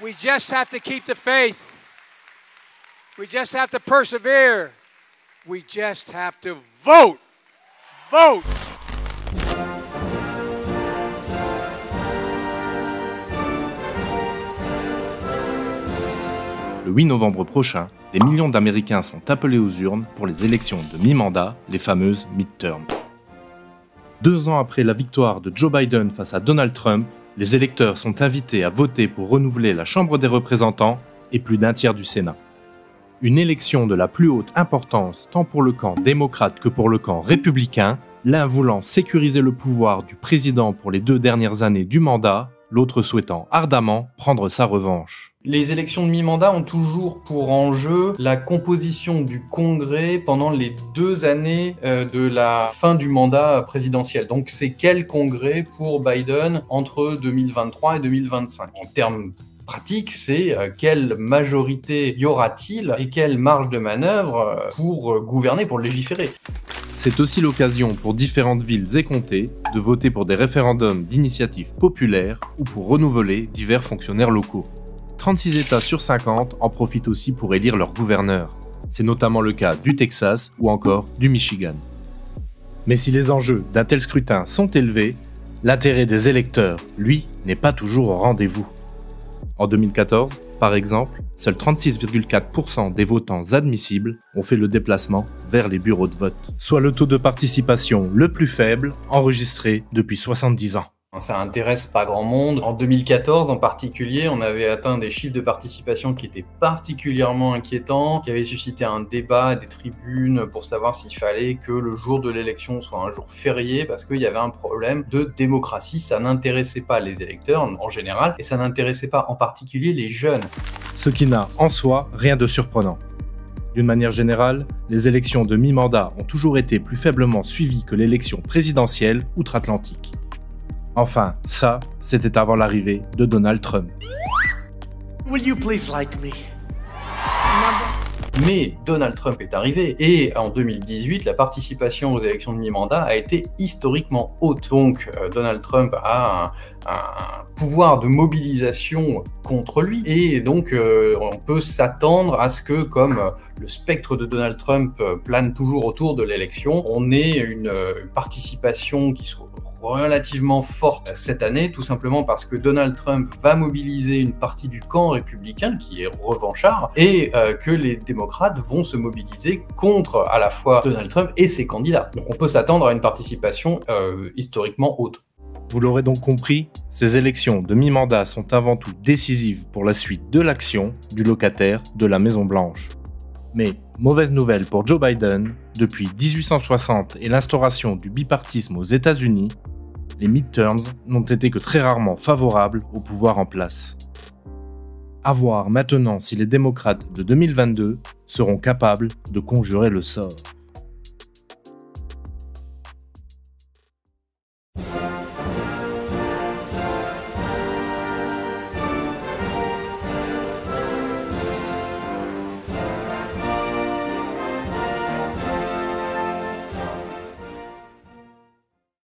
We just have to keep the faith. We just have to persevere. We just have to vote. Vote. Le 8 novembre prochain, des millions d'Américains sont appelés aux urnes pour les élections de mi-mandat, les fameuses midterms. 2 ans après la victoire de Joe Biden face à Donald Trump, les électeurs sont invités à voter pour renouveler la Chambre des représentants et plus d'un tiers du Sénat. Une élection de la plus haute importance tant pour le camp démocrate que pour le camp républicain, l'un voulant sécuriser le pouvoir du président pour les 2 dernières années du mandat, l'autre souhaitant ardemment prendre sa revanche. Les élections de mi-mandat ont toujours pour enjeu la composition du Congrès pendant les 2 années de la fin du mandat présidentiel. Donc c'est quel Congrès pour Biden entre 2023 et 2025 ? En termes pratiques, c'est quelle majorité y aura-t-il et quelle marge de manœuvre pour gouverner, pour légiférer. C'est aussi l'occasion pour différentes villes et comtés de voter pour des référendums d'initiative populaire ou pour renouveler divers fonctionnaires locaux. 36 États sur 50 en profitent aussi pour élire leur gouverneur. C'est notamment le cas du Texas ou encore du Michigan. Mais si les enjeux d'un tel scrutin sont élevés, l'intérêt des électeurs, lui, n'est pas toujours au rendez-vous. En 2014, par exemple, seuls 36,4% des votants admissibles ont fait le déplacement vers les bureaux de vote, soit le taux de participation le plus faible enregistré depuis 70 ans. Ça intéresse pas grand monde. En 2014 en particulier, on avait atteint des chiffres de participation qui étaient particulièrement inquiétants, qui avaient suscité un débat, des tribunes pour savoir s'il fallait que le jour de l'élection soit un jour férié parce qu'il y avait un problème de démocratie. Ça n'intéressait pas les électeurs en général et ça n'intéressait pas en particulier les jeunes. Ce qui n'a en soi rien de surprenant. D'une manière générale, les élections de mi-mandat ont toujours été plus faiblement suivies que l'élection présidentielle outre-Atlantique. Enfin, ça, c'était avant l'arrivée de Donald Trump. Will you please like me? Mais Donald Trump est arrivé et en 2018, la participation aux élections de mi-mandat a été historiquement haute. Donc Donald Trump a un pouvoir de mobilisation contre lui et donc on peut s'attendre à ce que, comme le spectre de Donald Trump plane toujours autour de l'élection, on ait une participation qui soit relativement forte cette année, tout simplement parce que Donald Trump va mobiliser une partie du camp républicain qui est revanchard et que les démocrates vont se mobiliser contre à la fois Donald Trump et ses candidats. Donc on peut s'attendre à une participation historiquement haute. Vous l'aurez donc compris, ces élections de mi-mandat sont avant tout décisives pour la suite de l'action du locataire de la Maison-Blanche. Mais, mauvaise nouvelle pour Joe Biden, depuis 1860 et l'instauration du bipartisme aux États-Unis, les midterms n'ont été que très rarement favorables au pouvoir en place. À voir maintenant si les démocrates de 2022 seront capables de conjurer le sort.